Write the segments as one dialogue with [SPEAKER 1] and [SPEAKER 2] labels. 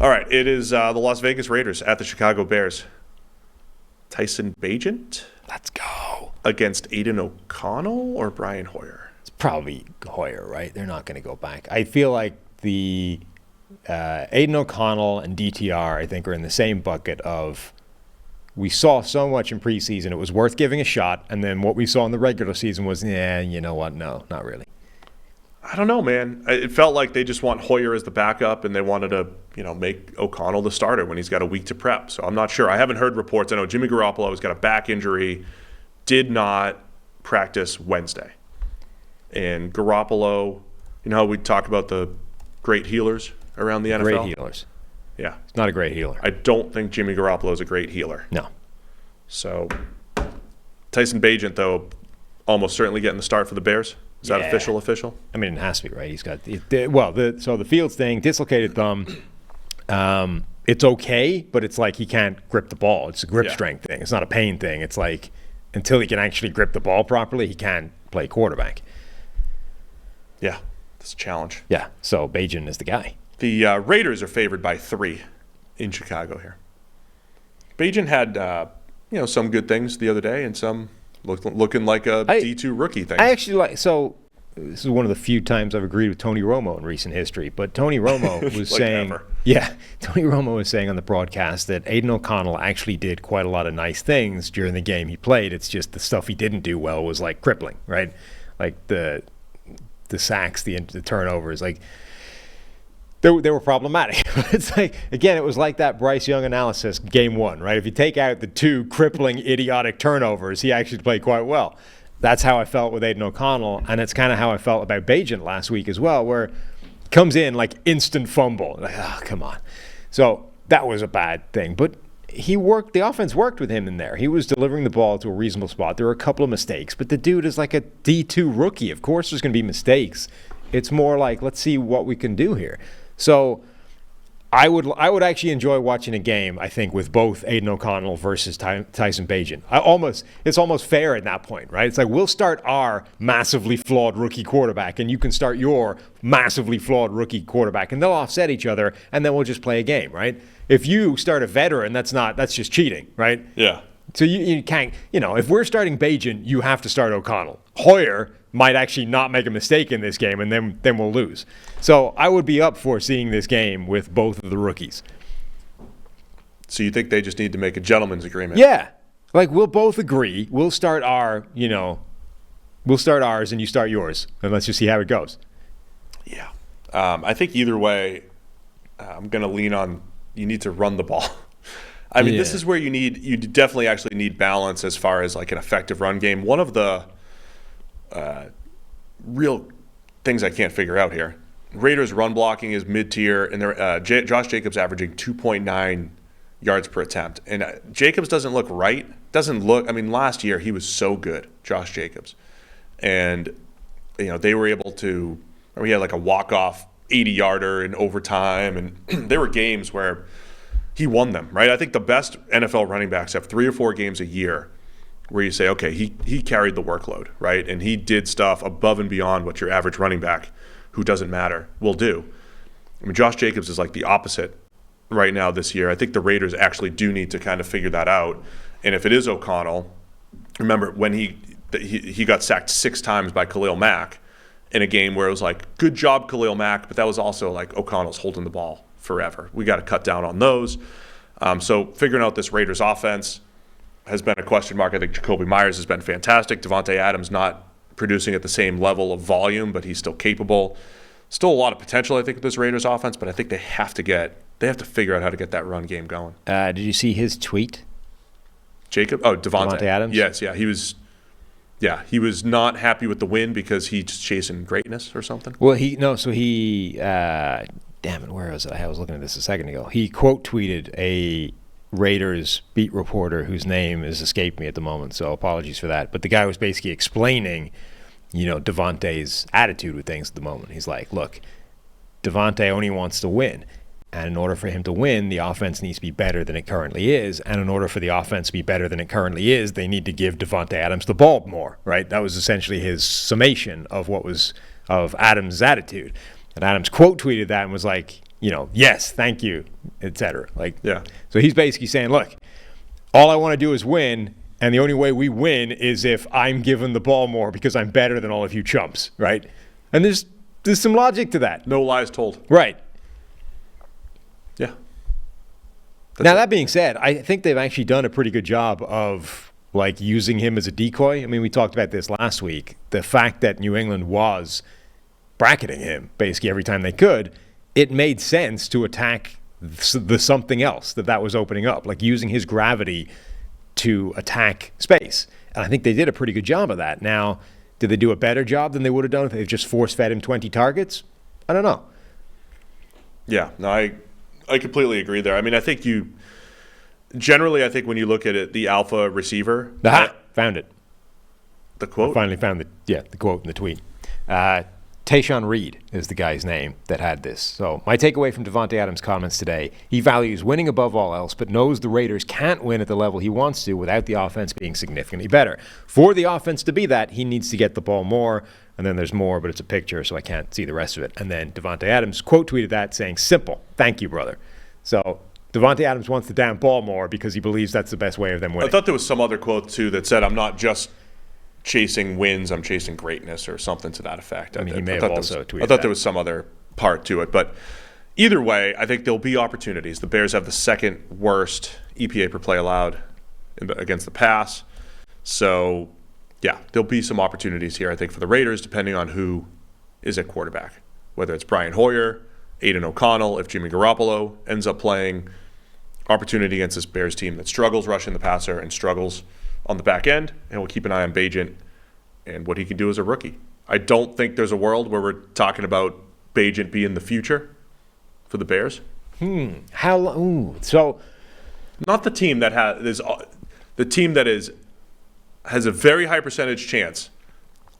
[SPEAKER 1] All right, it is the Las Vegas Raiders at the Chicago Bears. Tyson Bagent.
[SPEAKER 2] Let's go.
[SPEAKER 1] Against Aiden O'Connell or Brian Hoyer?
[SPEAKER 2] It's probably Hoyer, right? They're not going to go back. I feel like the Aiden O'Connell and DTR, I think, are in the same bucket of we saw so much in preseason, it was worth giving a shot, and then what we saw in the regular season was, you know what, no, not really.
[SPEAKER 1] I don't know, man. It felt like they just want Hoyer as the backup, and they wanted to, make O'Connell the starter when he's got a week to prep. So I'm not sure. I haven't heard reports. I know Jimmy Garoppolo has got a back injury, did not practice Wednesday. And Garoppolo, you know how we talk about the great healers around the NFL?
[SPEAKER 2] Great healers.
[SPEAKER 1] Yeah.
[SPEAKER 2] He's not a great healer.
[SPEAKER 1] I don't think Jimmy Garoppolo is a great healer.
[SPEAKER 2] No.
[SPEAKER 1] So Tyson Bagent, though, almost certainly getting the start for the Bears. Is that official?
[SPEAKER 2] I mean, it has to be, right? He's got the Fields thing, dislocated thumb. It's okay, but it's like he can't grip the ball. It's a grip strength thing. It's not a pain thing. It's like until he can actually grip the ball properly, he can't play quarterback.
[SPEAKER 1] Yeah, that's a challenge.
[SPEAKER 2] Yeah, so Bagent is the guy.
[SPEAKER 1] The Raiders are favored by 3 in Chicago here. Bagent had some good things the other day and some looking like a D2 rookie thing.
[SPEAKER 2] I actually so this is one of the few times I've agreed with Tony Romo in recent history, but Tony Romo was saying, Tony Romo was saying on the broadcast that Aiden O'Connell actually did quite a lot of nice things during the game he played. It's just the stuff he didn't do well was like crippling, right? Like the sacks, the turnovers, like they were problematic. It's like, again, it was like that Bryce Young analysis game 1, right? If you take out the 2 crippling, idiotic turnovers, he actually played quite well. That's how I felt with Aiden O'Connell, and it's kind of how I felt about Bagent last week as well, where he comes in like instant fumble. Like, oh, come on. So that was a bad thing. But the offense worked with him in there. He was delivering the ball to a reasonable spot. There were a couple of mistakes, but the dude is like a D2 rookie. Of course there's going to be mistakes. It's more like, let's see what we can do here. So I would actually enjoy watching a game, I think, with both Aiden O'Connell versus Tyson Bagent. It's almost fair at that point, right? It's like we'll start our massively flawed rookie quarterback, and you can start your massively flawed rookie quarterback, and they'll offset each other, and then we'll just play a game, right? If you start a veteran, that's just cheating, right?
[SPEAKER 1] Yeah.
[SPEAKER 2] So you can't, if we're starting Bagent, you have to start O'Connell. Hoyer might actually not make a mistake in this game, and then we'll lose. So I would be up for seeing this game with both of the rookies.
[SPEAKER 1] So you think they just need to make a gentleman's agreement?
[SPEAKER 2] Yeah. Like, we'll both agree. We'll start ours, and you start yours, and let's just see how it goes.
[SPEAKER 1] Yeah. I think either way, I'm going to lean on you need to run the ball. I mean, This is where you definitely actually need balance as far as like an effective run game. One of the real things I can't figure out here, Raiders run blocking is mid-tier, and Josh Jacobs averaging 2.9 yards per attempt. And Jacobs doesn't look right. Last year he was so good, Josh Jacobs. And, they were able to, he had like a walk-off 80-yarder in overtime, and there were games where he won them, right? I think the best NFL running backs have 3 or 4 games a year where you say, okay, he carried the workload, right? And he did stuff above and beyond what your average running back, who doesn't matter, will do. I mean, Josh Jacobs is like the opposite right now this year. I think the Raiders actually do need to kind of figure that out. And if it is O'Connell, remember when he got sacked 6 times by Khalil Mack in a game where it was like, good job, Khalil Mack, but that was also like O'Connell's holding the ball forever. We got to cut down on those. So figuring out this Raiders offense has been a question mark. I think Jacoby Myers has been fantastic. Davante Adams not producing at the same level of volume, but he's still capable. Still a lot of potential, I think, with this Raiders offense, but I think they have to figure out how to get that run game going.
[SPEAKER 2] Did you see his tweet?
[SPEAKER 1] Davante
[SPEAKER 2] Adams?
[SPEAKER 1] Yes, yeah. He was not happy with the win because he's chasing greatness or something.
[SPEAKER 2] Well, damn it, where was it? I was looking at this a second ago. He quote tweeted a Raiders beat reporter whose name has escaped me at the moment, so apologies for that. But the guy was basically explaining, Davante's attitude with things at the moment. He's like, look, Davante only wants to win. And in order for him to win, the offense needs to be better than it currently is. And in order for the offense to be better than it currently is, they need to give Davante Adams the ball more, right? That was essentially his summation of Adams' attitude. And Adams quote tweeted that and was like, yes, thank you, etc.
[SPEAKER 1] Yeah.
[SPEAKER 2] So he's basically saying, look, all I want to do is win, and the only way we win is if I'm given the ball more because I'm better than all of you chumps, right? And there's some logic to that.
[SPEAKER 1] No lies told.
[SPEAKER 2] Right.
[SPEAKER 1] Yeah.
[SPEAKER 2] Now, that being said, I think they've actually done a pretty good job of using him as a decoy. I mean, we talked about this last week. The fact that New England was bracketing him basically every time they could, it made sense to attack the something else that was opening up, using his gravity to attack space. And I think they did a pretty good job of that. Now, did they do a better job than they would have done if they just force-fed him 20 targets? I don't know.
[SPEAKER 1] Yeah, no, I completely agree there. I mean, I think generally, I think when you look at it, the alpha receiver.
[SPEAKER 2] Found it.
[SPEAKER 1] The quote?
[SPEAKER 2] I finally found the quote in the tweet. Tayshaun Reed is the guy's name that had this. So my takeaway from Davante Adams' comments today, he values winning above all else, but knows the Raiders can't win at the level he wants to without the offense being significantly better. For the offense to be that, he needs to get the ball more, and then there's more, but it's a picture, so I can't see the rest of it. And then Davante Adams quote tweeted that saying, simple, thank you, brother. So Davante Adams wants the damn ball more because he believes that's the best way of them winning.
[SPEAKER 1] I thought there was some other quote, too, that said, I'm not just chasing wins, I'm chasing greatness, or something to that effect.
[SPEAKER 2] I mean, he may have also tweeted that.
[SPEAKER 1] I thought there was some other part to it. But either way, I think there'll be opportunities. The Bears have the second worst EPA per play allowed against the pass. So, yeah, there'll be some opportunities here, I think, for the Raiders, depending on who is at quarterback. Whether it's Brian Hoyer, Aiden O'Connell, if Jimmy Garoppolo ends up playing. Opportunity against this Bears team that struggles rushing the passer and struggles on the back end, and we'll keep an eye on Bagent and what he can do as a rookie. I don't think there's a world where we're talking about Bagent being the future for the Bears.
[SPEAKER 2] How long? Ooh, so
[SPEAKER 1] not the team that has a very high percentage chance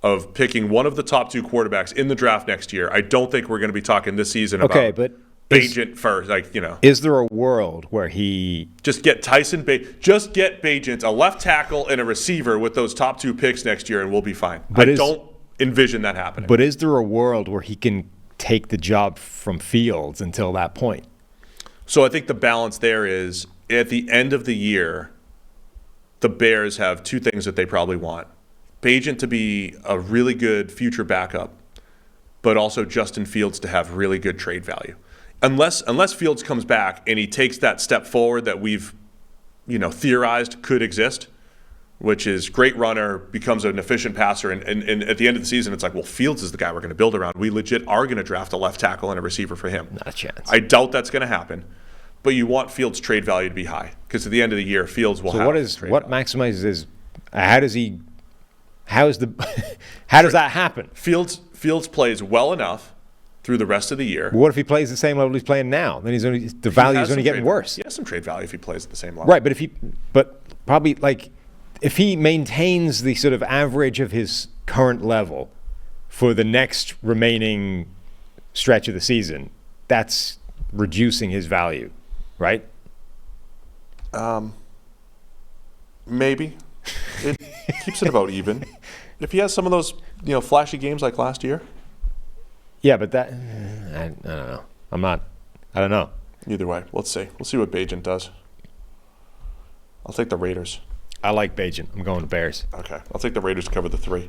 [SPEAKER 1] of picking one of the top two quarterbacks in the draft next year. I don't think we're going to be talking this season about Bagent first,
[SPEAKER 2] Is there a world where he
[SPEAKER 1] just get Bagent, a left tackle and a receiver with those top two picks next year, and we'll be fine. I don't envision that happening.
[SPEAKER 2] But is there a world where he can take the job from Fields until that point?
[SPEAKER 1] So I think the balance there is at the end of the year, the Bears have two things that they probably want: Bagent to be a really good future backup, but also Justin Fields to have really good trade value. Unless Fields comes back and he takes that step forward that we've, theorized could exist, which is great runner, becomes an efficient passer, and at the end of the season, it's like, well, Fields is the guy we're going to build around. We legit are going to draft a left tackle and a receiver for him.
[SPEAKER 2] Not a chance.
[SPEAKER 1] I doubt that's going to happen, but you want Fields' trade value to be high because at the end of the year, Fields will have.
[SPEAKER 2] So what maximizes his? How does that happen?
[SPEAKER 1] Fields plays well enough through the rest of the year.
[SPEAKER 2] But what if he plays the same level he's playing now? Then the value is only getting worse.
[SPEAKER 1] He has some trade value if he plays at the same level.
[SPEAKER 2] Right, but probably if he maintains the sort of average of his current level for the next remaining stretch of the season, that's reducing his value, right?
[SPEAKER 1] Maybe. It keeps it about even. If he has some of those, flashy games like last year.
[SPEAKER 2] Yeah, but I don't know. I don't know.
[SPEAKER 1] Either way, let's see. We'll see what Bagent does. I'll take the Raiders.
[SPEAKER 2] I like Bagent. I'm going to Bears.
[SPEAKER 1] Okay. I'll take the Raiders to cover the 3.